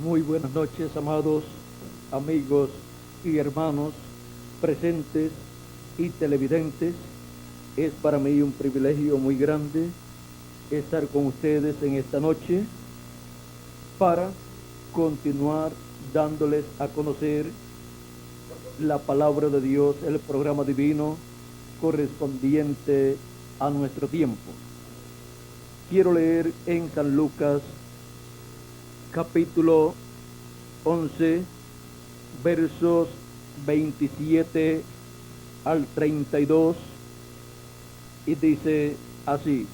Muy buenas noches, amados amigos y hermanos presentes y televidentes. Es para mí un privilegio muy grande estar con ustedes en esta noche para continuar dándoles a conocer la palabra de Dios, el programa divino correspondiente a nuestro tiempo. Quiero leer en San Lucas capítulo 11, versos 27 al 32, y dice así: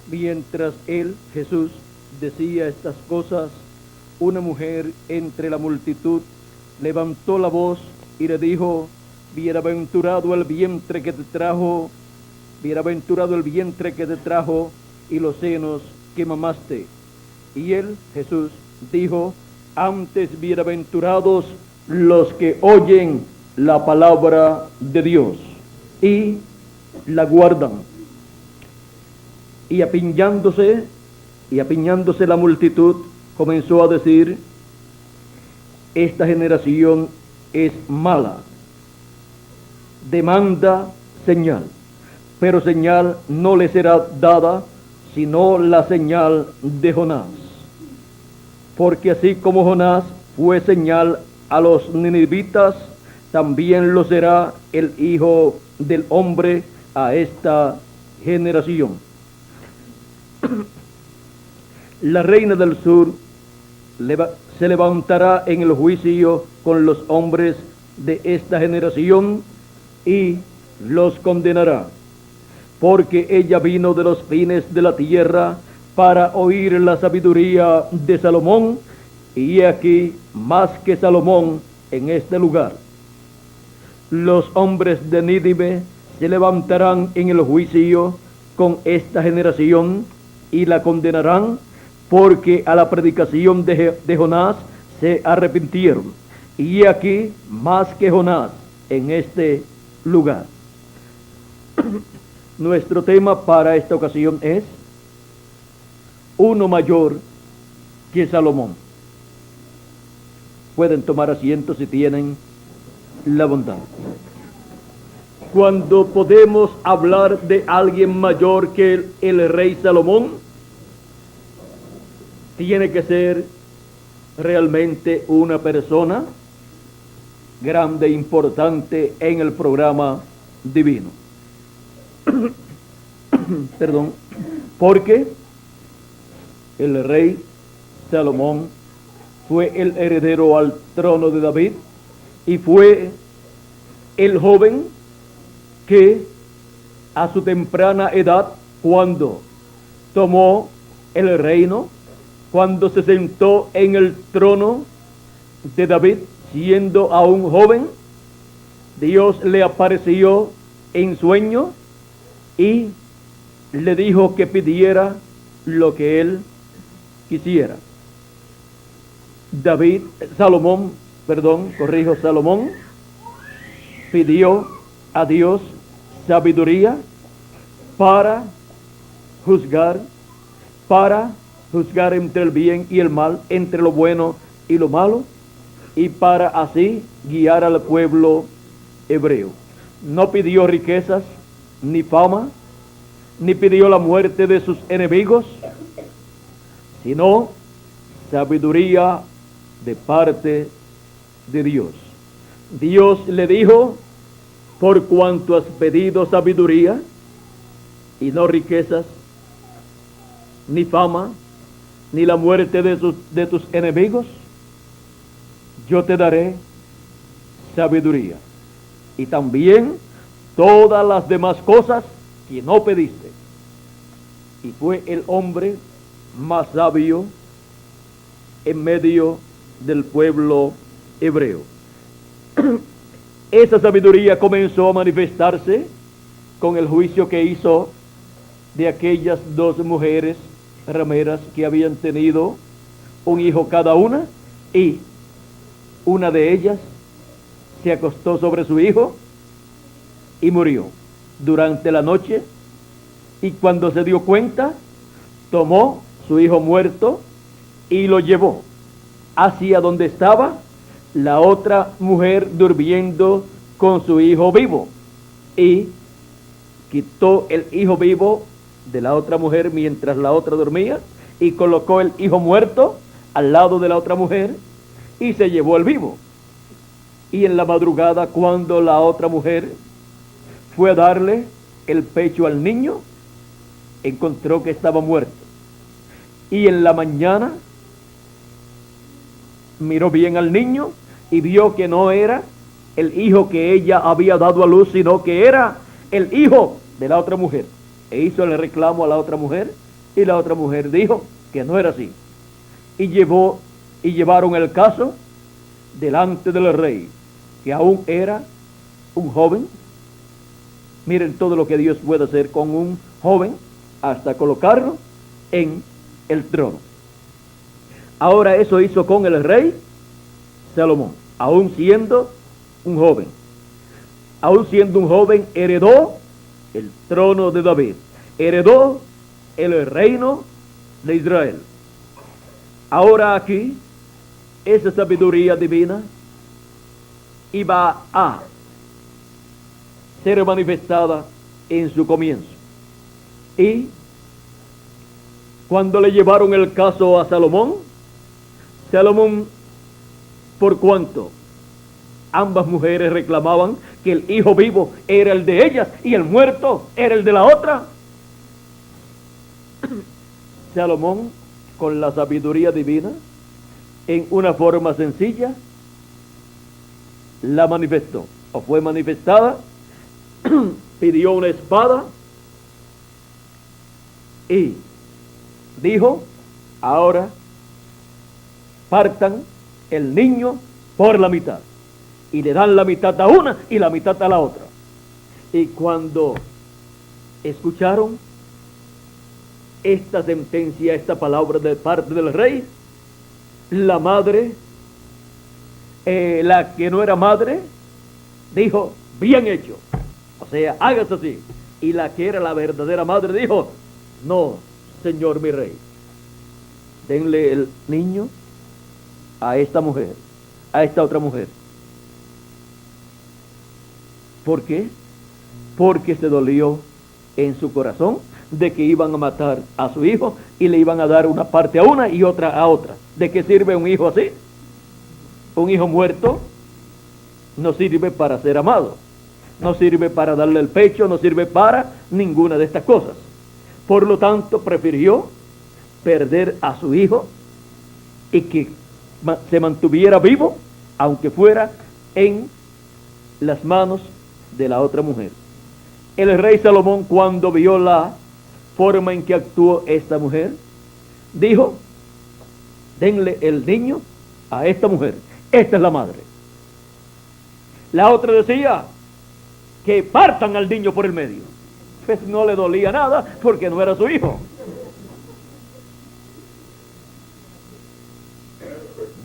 mientras él, Jesús, decía estas cosas, una mujer entre la multitud levantó la voz y le dijo: bienaventurado el vientre que te trajo, bienaventurado el vientre que te trajo y los senos que mamaste. Y él, Jesús, dijo: antes bienaventurados los que oyen la palabra de Dios y la guardan. Y apiñándose la multitud, comenzó a decir: esta generación es mala, demanda señal, pero señal no le será dada sino la señal de Jonás. Porque así como Jonás fue señal a los ninivitas, también lo será el Hijo del Hombre a esta generación. La reina del sur se levantará en el juicio con los hombres de esta generación y los condenará, porque ella vino de los fines de la tierra para oír la sabiduría de Salomón, y he aquí más que Salomón en este lugar. Los hombres de Nínive se levantarán en el juicio con esta generación y la condenarán, porque a la predicación de Jonás se arrepintieron, y he aquí más que Jonás en este lugar. Nuestro tema para esta ocasión es uno mayor que Salomón. Pueden tomar asiento si tienen la bondad. Cuando podemos hablar de alguien mayor que el rey Salomón, tiene que ser realmente una persona grande e importante en el programa divino. Perdón, porque el rey Salomón fue el heredero al trono de David y fue el joven que a su temprana edad, cuando tomó el reino, cuando se sentó en el trono de David, siendo aún joven, Dios le apareció en sueño y le dijo que pidiera lo que él quisiera. Salomón pidió a Dios sabiduría para juzgar entre el bien y el mal, entre lo bueno y lo malo, y para así guiar al pueblo hebreo. No pidió riquezas ni fama, ni pidió la muerte de sus enemigos, sino sabiduría de parte de Dios. Dios le dijo: por cuanto has pedido sabiduría y no riquezas, ni fama, ni la muerte de tus enemigos, yo te daré sabiduría y también todas las demás cosas que no pediste. Y fue el hombre más sabio en medio del pueblo hebreo. Esa sabiduría comenzó a manifestarse con el juicio que hizo de aquellas dos mujeres rameras que habían tenido un hijo cada una, y una de ellas se acostó sobre su hijo y murió durante la noche, y cuando se dio cuenta, tomó su hijo muerto y lo llevó hacia donde estaba la otra mujer durmiendo con su hijo vivo, y quitó el hijo vivo de la otra mujer mientras la otra dormía, y colocó el hijo muerto al lado de la otra mujer, y se llevó el vivo. Y en la madrugada, cuando la otra mujer fue a darle el pecho al niño, encontró que estaba muerto. Y en la mañana miró bien al niño y vio que no era el hijo que ella había dado a luz, sino que era el hijo de la otra mujer. E hizo el reclamo a la otra mujer, y la otra mujer dijo que no era así. Y llevaron el caso delante del rey, que aún era un joven. Miren todo lo que Dios puede hacer con un joven, hasta colocarlo en el trono. Ahora eso hizo con el rey Salomón, aún siendo un joven. Aún siendo un joven, heredó el trono de David, heredó el reino de Israel. Ahora aquí, esa sabiduría divina iba a ser manifestada en su comienzo. Y cuando le llevaron el caso a Salomón, por cuanto ambas mujeres reclamaban que el hijo vivo era el de ellas y el muerto era el de la otra, Salomón, con la sabiduría divina, en una forma sencilla, la manifestó, o fue manifestada. Pidió una espada y dijo: ahora partan el niño por la mitad, y le dan la mitad a una y la mitad a la otra. Y cuando escucharon esta sentencia, esta palabra de parte del rey, la madre, la que no era madre, dijo: bien hecho, o sea, hágase así. Y la que era la verdadera madre dijo: no, señor mi rey, denle el niño a esta mujer, a esta otra mujer. ¿Por qué? Porque se dolió en su corazón de que iban a matar a su hijo y le iban a dar una parte a una y otra a otra. ¿De qué sirve un hijo así? Un hijo muerto no sirve para ser amado, no sirve para darle el pecho, no sirve para ninguna de estas cosas. Por lo tanto, prefirió perder a su hijo y que se mantuviera vivo, aunque fuera en las manos de la otra mujer. El rey Salomón, cuando vio la forma en que actuó esta mujer, dijo: denle el niño a esta mujer, esta es la madre. La otra decía: que partan al niño por el medio. Pues no le dolía nada porque no era su hijo.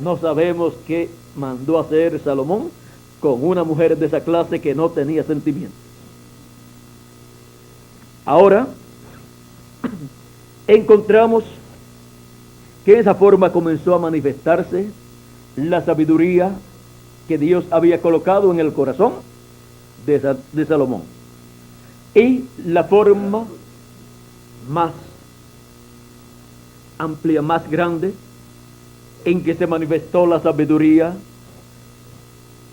No sabemos qué mandó hacer Salomón con una mujer de esa clase que no tenía sentimientos. Ahora encontramos que de esa forma comenzó a manifestarse la sabiduría que Dios había colocado en el corazón de Salomón. Y la forma más amplia, más grande, en que se manifestó la sabiduría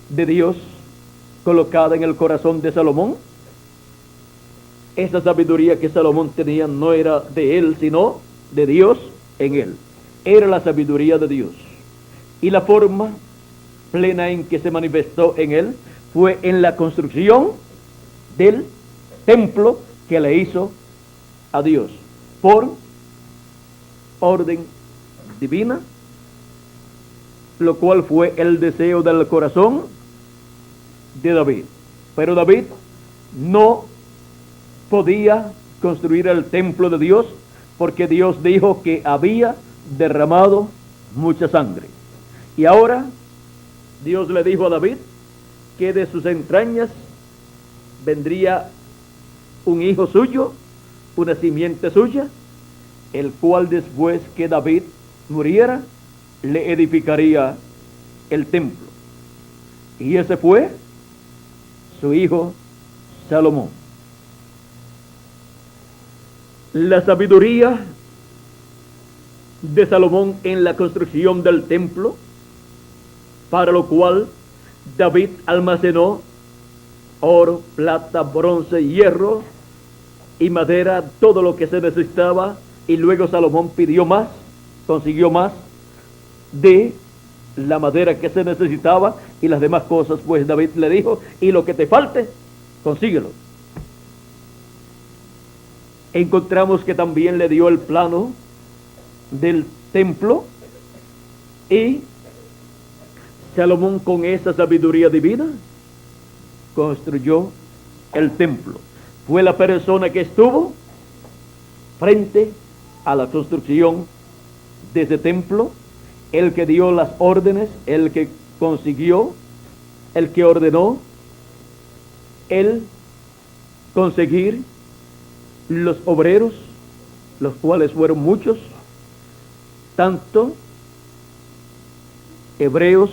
de Dios colocada en el corazón de Salomón. Esa sabiduría que Salomón tenía no era de él, sino de Dios en él. Era la sabiduría de Dios. Y la forma plena en que se manifestó en él fue en la construcción del templo que le hizo a Dios por orden divina, lo cual fue el deseo del corazón de David. Pero David no podía construir el templo de Dios porque Dios dijo que había derramado mucha sangre. Y ahora Dios le dijo a David que de sus entrañas vendría un hijo suyo, una simiente suya, el cual después que David muriera, le edificaría el templo. Y ese fue su hijo Salomón. La sabiduría de Salomón en la construcción del templo, para lo cual David almacenó oro, plata, bronce, hierro y madera, todo lo que se necesitaba, y luego Salomón pidió más, consiguió más de la madera que se necesitaba y las demás cosas, pues David le dijo, y lo que te falte, consíguelo. Encontramos que también le dio el plano del templo, y Salomón, con esa sabiduría divina, construyó el templo. Fue la persona que estuvo frente a la construcción de ese templo, el que dio las órdenes, el que consiguió, el que ordenó el conseguir los obreros, los cuales fueron muchos, tanto hebreos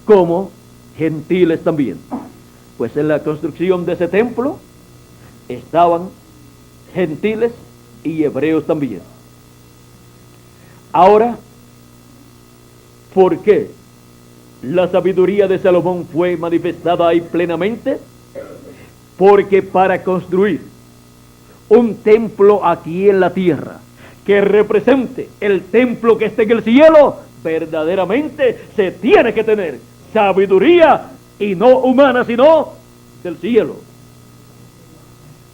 como gentiles también. Pues en la construcción de ese templo estaban gentiles y hebreos también. Ahora, ¿por qué la sabiduría de Salomón fue manifestada ahí plenamente? Porque para construir un templo aquí en la tierra que represente el templo que está en el cielo, verdaderamente se tiene que tener sabiduría, y no humana, sino del cielo,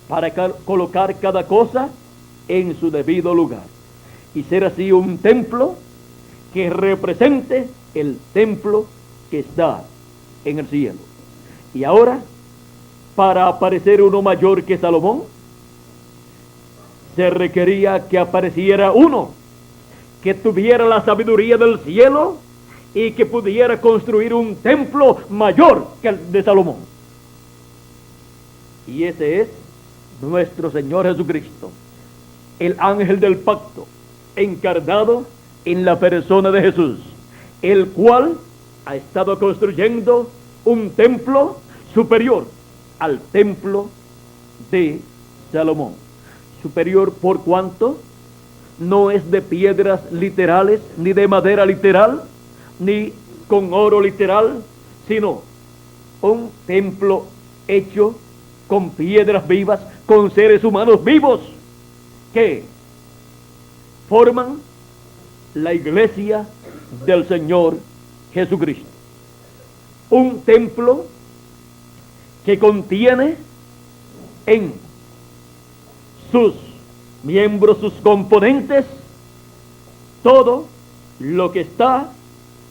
para colocar cada cosa en su debido lugar y ser así un templo que represente el templo que está en el cielo. Y ahora, para aparecer uno mayor que Salomón, se requería que apareciera uno que tuviera la sabiduría del cielo y que pudiera construir un templo mayor que el de Salomón. Y ese es nuestro Señor Jesucristo, el ángel del pacto, encarnado en la persona de Jesús, el cual ha estado construyendo un templo superior al templo de Salomón. Superior por cuanto no es de piedras literales, ni de madera literal, ni con oro literal, sino un templo hecho con piedras vivas, con seres humanos vivos que forman la iglesia del Señor Jesucristo. Un templo que contiene en sus miembros, sus componentes, todo lo que está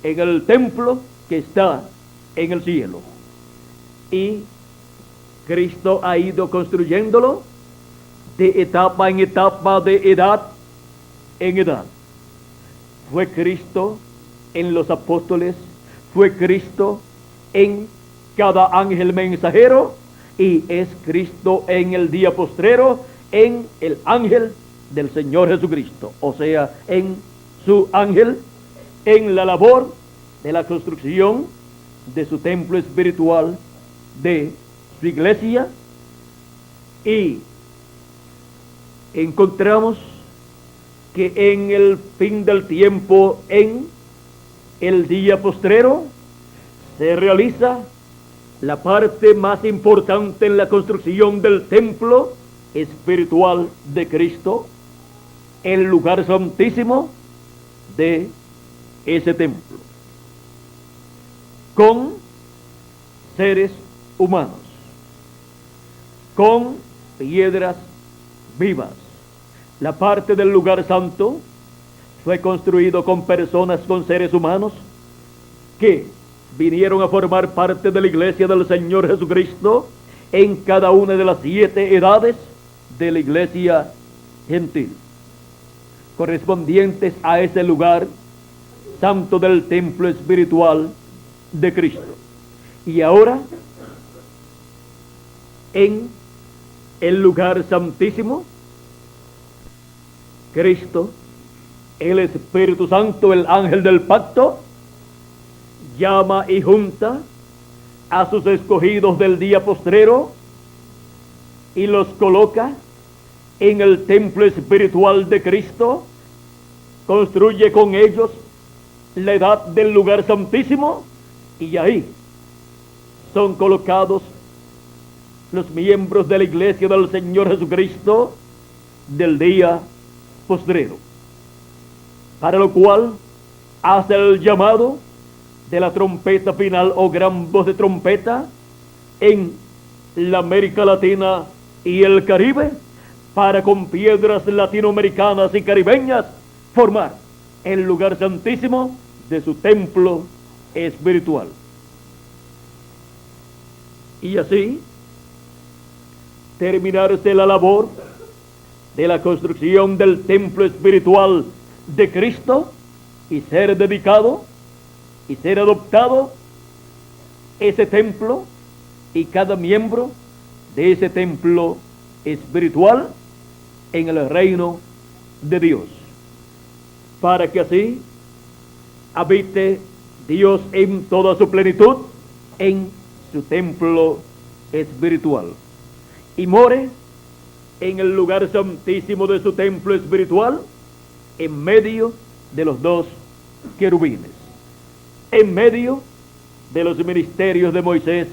en el templo que está en el cielo. Y Cristo ha ido construyéndolo de etapa en etapa, de edad en edad. Fue Cristo en los apóstoles, fue Cristo en cada ángel mensajero, y es Cristo en el día postrero, en el ángel del Señor Jesucristo, o sea, en su ángel, en la labor de la construcción de su templo espiritual, de su iglesia. Y encontramos que en el fin del tiempo, en el día postrero, se realiza la parte más importante en la construcción del templo espiritual de Cristo, el lugar santísimo de ese templo, con seres humanos, con piedras vivas. La parte del lugar santo fue construido con personas, con seres humanos que vinieron a formar parte de la iglesia del Señor Jesucristo en cada una de las 7 edades de la iglesia gentil, correspondientes a ese lugar santo del templo espiritual de Cristo. Y ahora, en el lugar santísimo, Cristo el Espíritu Santo, el ángel del pacto, llama y junta a sus escogidos del día postrero y los coloca en el templo espiritual de Cristo, construye con ellos la edad del lugar santísimo, y ahí son colocados los miembros de la iglesia del Señor Jesucristo del día postrero, para lo cual hace el llamado de la trompeta final o gran voz de trompeta en la América Latina y el Caribe, para con piedras latinoamericanas y caribeñas formar el lugar santísimo de su templo espiritual. Y así terminarse la labor de la construcción del templo espiritual de Cristo y ser dedicado y ser adoptado ese templo y cada miembro de ese templo espiritual en el reino de Dios, para que así habite Dios en toda su plenitud en su templo espiritual y more en el lugar santísimo de su templo espiritual en medio de los dos querubines, en medio de los ministerios de Moisés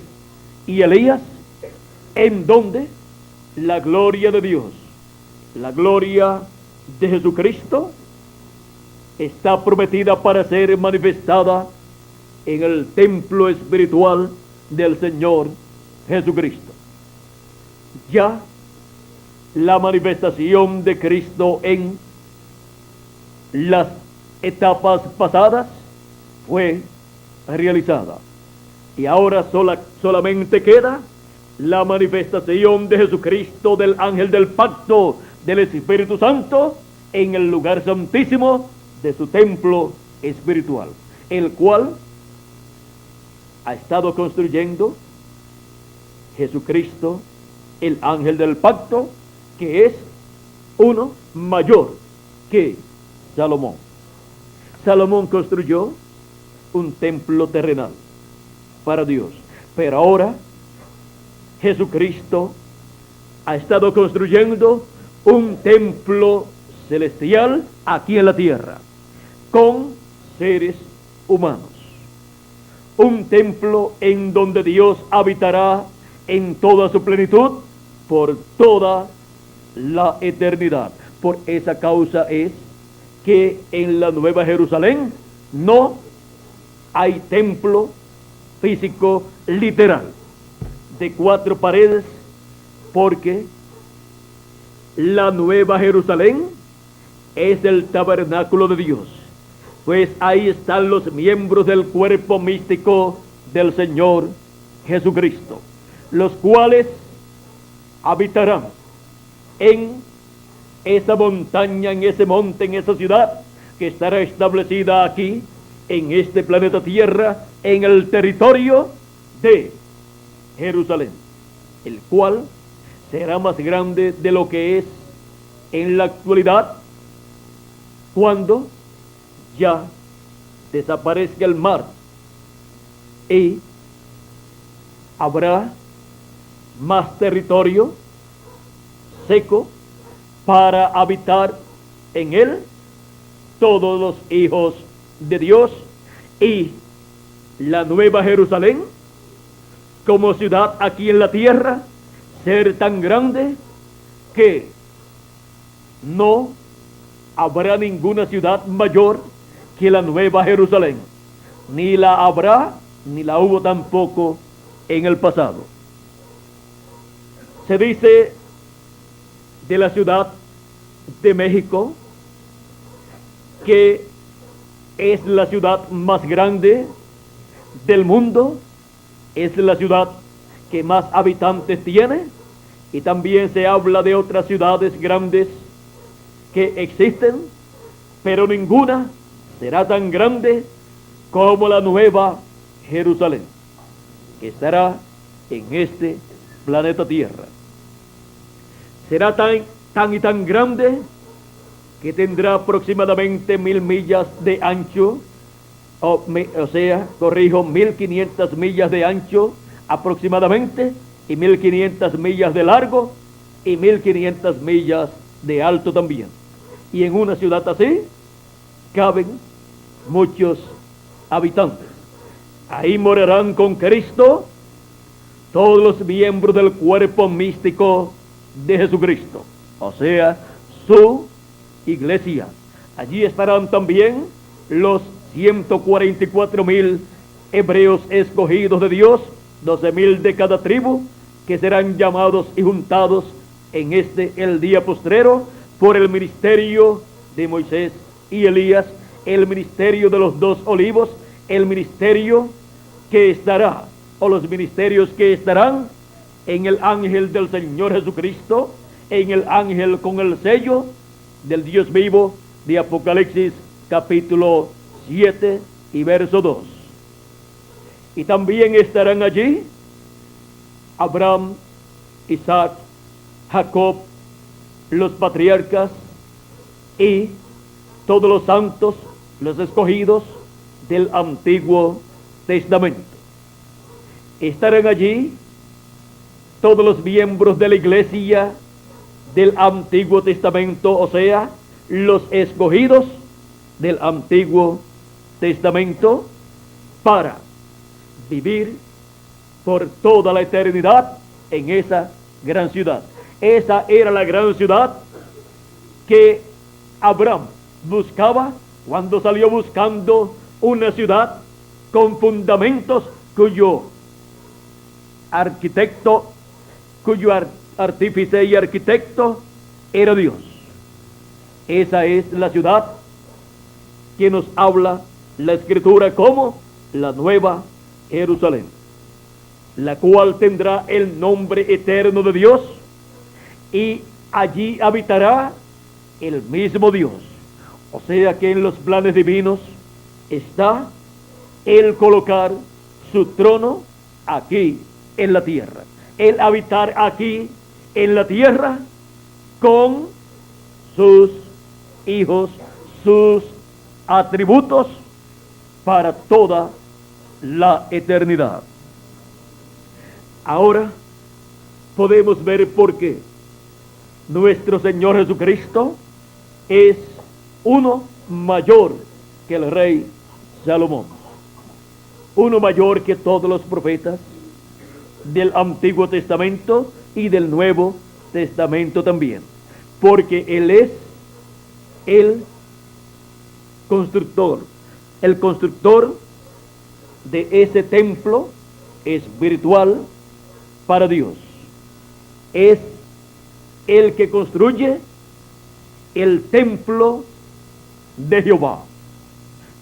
y Elías, en donde la gloria de Dios, la gloria de Jesucristo, está prometida para ser manifestada en el templo espiritual del Señor Jesucristo. Ya la manifestación de Cristo en las etapas pasadas fue realizada, y ahora solamente queda la manifestación de Jesucristo, del ángel del pacto, del Espíritu Santo, en el lugar santísimo de su templo espiritual, el cual ha estado construyendo Jesucristo, el ángel del pacto, que es uno mayor que Salomón. Salomón construyó un templo terrenal para Dios, pero ahora Jesucristo ha estado construyendo un templo celestial aquí en la tierra, con seres humanos. Un templo en donde Dios habitará en toda su plenitud por toda la eternidad. Por esa causa es que en la Nueva Jerusalén no hay templo físico literal de 4 paredes, porque la Nueva Jerusalén es el tabernáculo de Dios, pues ahí están los miembros del cuerpo místico del Señor Jesucristo, los cuales habitarán en esa montaña, en ese monte, en esa ciudad que estará establecida aquí en este planeta Tierra, en el territorio de Jerusalén, el cual será más grande de lo que es en la actualidad, cuando ya desaparezca el mar y habrá más territorio seco para habitar en él todos los hijos de Dios, y la Nueva Jerusalén como ciudad aquí en la tierra ser tan grande que no habrá ninguna ciudad mayor que la Nueva Jerusalén, ni la habrá ni la hubo tampoco en el pasado. Se dice de la Ciudad de México que es la ciudad más grande del mundo, es la ciudad que más habitantes tiene, y también se habla de otras ciudades grandes que existen, pero ninguna será tan grande como la Nueva Jerusalén, que estará en este planeta Tierra. Será tan grande que tendrá aproximadamente 1000 millas de ancho, o sea, corrijo, 1500 millas de ancho aproximadamente, y 1500 millas de largo, y 1500 millas de alto también. Y en una ciudad así caben muchos habitantes. Ahí morarán con Cristo todos los miembros del cuerpo místico de Jesucristo, o sea, su iglesia. Allí estarán también los 144,000 hebreos escogidos de Dios, 12,000 de cada tribu, que serán llamados y juntados en el día postrero, por el ministerio de Moisés y Elías, el ministerio de los 2 olivos, el ministerio que estará, o los ministerios que estarán en el ángel del Señor Jesucristo, en el ángel con el sello del Dios vivo de Apocalipsis capítulo 7 y verso 2. Y también estarán allí Abraham, Isaac, Jacob, los patriarcas y todos los santos, los escogidos del Antiguo Testamento. Estarán allí todos los miembros de la iglesia del Antiguo Testamento, o sea, los escogidos del Antiguo Testamento, para vivir por toda la eternidad en esa gran ciudad. Esa era la gran ciudad que Abraham buscaba cuando salió buscando una ciudad con fundamentos cuyo arquitecto, cuyo artífice y arquitecto era Dios. Esa es la ciudad que nos habla la Escritura como la Nueva Jerusalén, la cual tendrá el nombre eterno de Dios, y allí habitará el mismo Dios. O sea que en los planes divinos está el colocar su trono aquí en la tierra, el habitar aquí en la tierra con sus hijos, sus atributos para toda la eternidad. Ahora podemos ver por qué nuestro Señor Jesucristo es uno mayor que el rey Salomón, uno mayor que todos los profetas del Antiguo Testamento y del Nuevo Testamento también, porque Él es el constructor de ese templo espiritual para Dios. Es el que construye el templo de Jehová,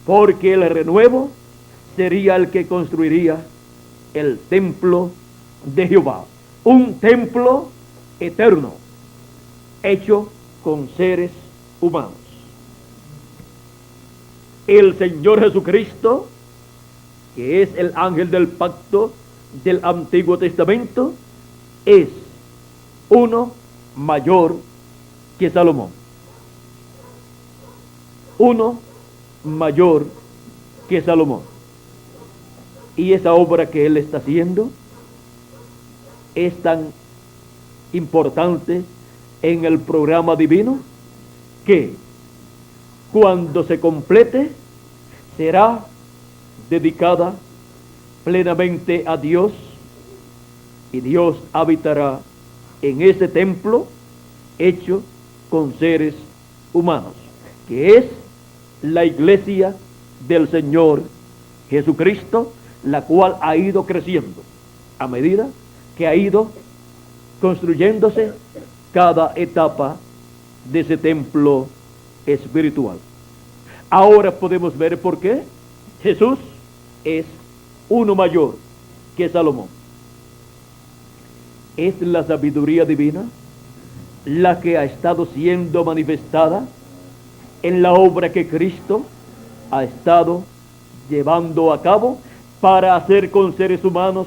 porque el renuevo sería el que construiría el templo de Jehová, un templo eterno hecho con seres humanos. El Señor Jesucristo, que es el ángel del pacto del Antiguo Testamento, es uno mayor que Salomón, uno mayor que Salomón. Y esa obra que él está haciendo es tan importante en el programa divino que cuando se complete será dedicada plenamente a Dios, y Dios habitará en ese templo hecho con seres humanos, que es la iglesia del Señor Jesucristo, la cual ha ido creciendo a medida que ha ido construyéndose cada etapa de ese templo espiritual. Ahora podemos ver por qué Jesús es uno mayor que Salomón. Es la sabiduría divina la que ha estado siendo manifestada en la obra que Cristo ha estado llevando a cabo para hacer con seres humanos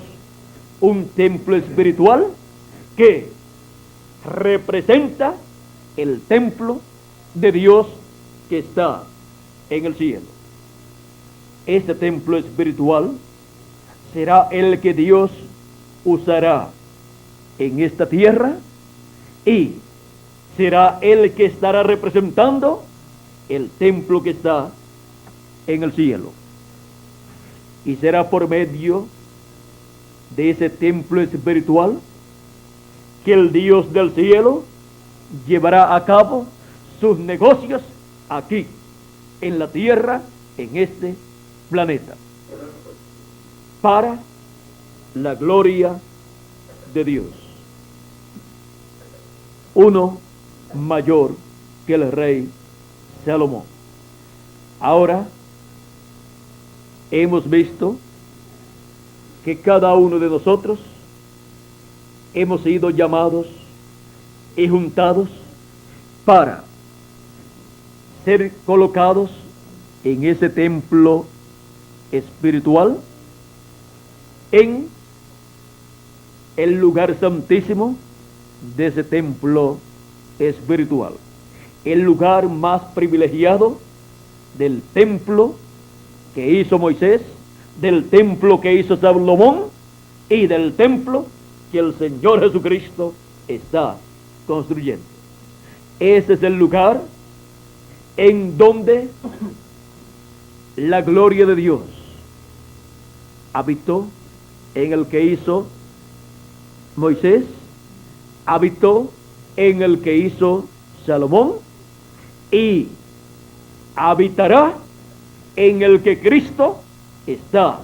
un templo espiritual que representa el templo de Dios que está en el cielo. Este templo espiritual será el que Dios usará en esta tierra y será el que estará representando el templo que está en el cielo. Y será por medio de ese templo espiritual que el Dios del cielo llevará a cabo sus negocios aquí, en la tierra, en este planeta, para la gloria de Dios. Uno mayor que el rey Salomón. Ahora hemos visto que cada uno de nosotros hemos sido llamados y juntados para ser colocados en ese templo espiritual, en el lugar santísimo de ese templo espiritual, el lugar más privilegiado del templo que hizo Moisés, del templo que hizo Salomón y del templo que el Señor Jesucristo está construyendo. Ese es el lugar en donde la gloria de Dios habitó, en el que hizo Moisés, habitó en el que hizo Salomón y habitará en el que Cristo está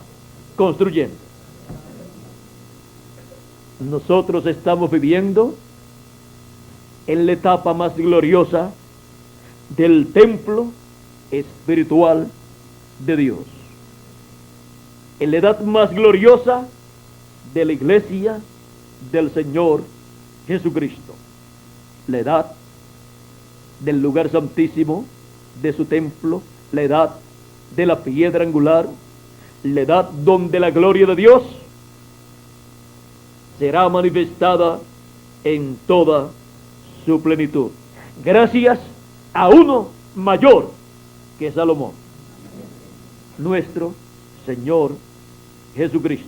construyendo. Nosotros estamos viviendo en la etapa más gloriosa del templo espiritual de Dios, en la edad más gloriosa de la iglesia del Señor Jesucristo, la edad del lugar santísimo de su templo, la edad de la piedra angular, la edad donde la gloria de Dios será manifestada en toda su plenitud, gracias a uno mayor que Salomón, nuestro Señor Jesucristo,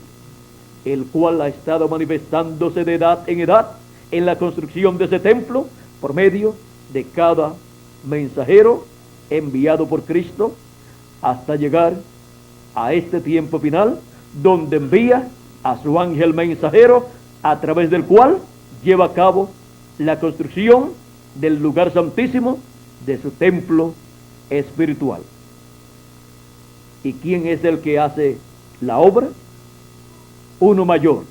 el cual ha estado manifestándose de edad en la construcción de ese templo por medio de cada mensajero enviado por Cristo, hasta llegar a este tiempo final, donde envía a su ángel mensajero, a través del cual lleva a cabo la construcción del lugar santísimo de su templo espiritual. ¿Y quién es el que hace la obra? Uno mayor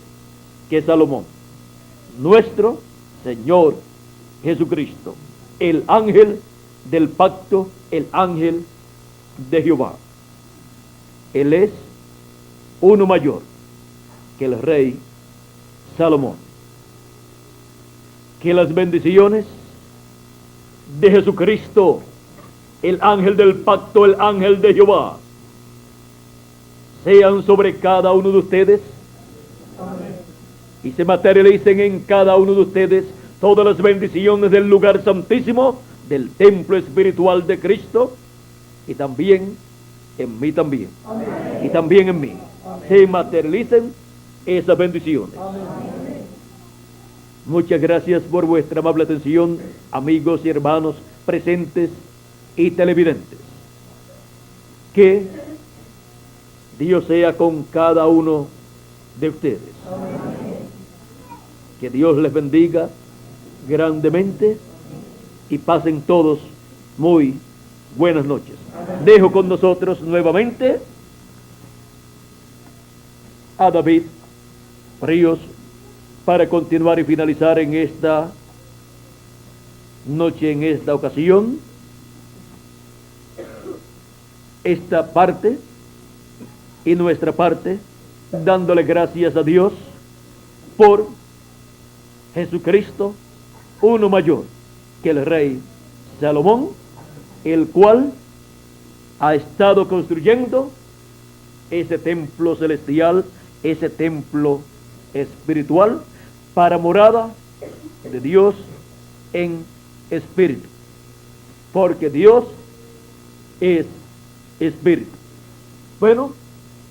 que Salomón, nuestro Señor Jesucristo, el ángel del pacto, el ángel de Jehová. Él es uno mayor que el rey Salomón. Que las bendiciones de Jesucristo, el ángel del pacto, el ángel de Jehová, sean sobre cada uno de ustedes. Amén. Y se materialicen en cada uno de ustedes todas las bendiciones del lugar santísimo, del templo espiritual de Cristo, y también en mí también. Amén. Y también en mí. Amén. Se materialicen esas bendiciones. Amén. Muchas gracias por vuestra amable atención, amigos y hermanos presentes y televidentes. Que Dios sea con cada uno de ustedes. Amén. Que Dios les bendiga grandemente y pasen todos muy buenas noches. Amén. Dejo con nosotros nuevamente a David Ríos para continuar y finalizar en esta noche, en esta ocasión, esta parte y nuestra parte, dándole gracias a Dios por Jesucristo, uno mayor que el rey Salomón, el cual ha estado construyendo ese templo celestial, ese templo espiritual, para morada de Dios en espíritu. porque Dios es espíritu. Bueno,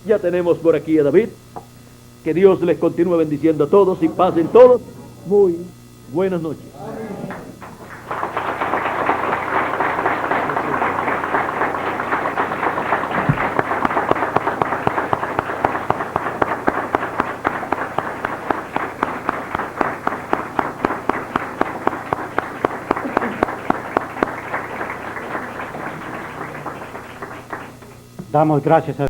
ya tenemos por aquí a David. Que Dios les continúe bendiciendo a todos y pasen todos muy buenas noches. Damos gracias a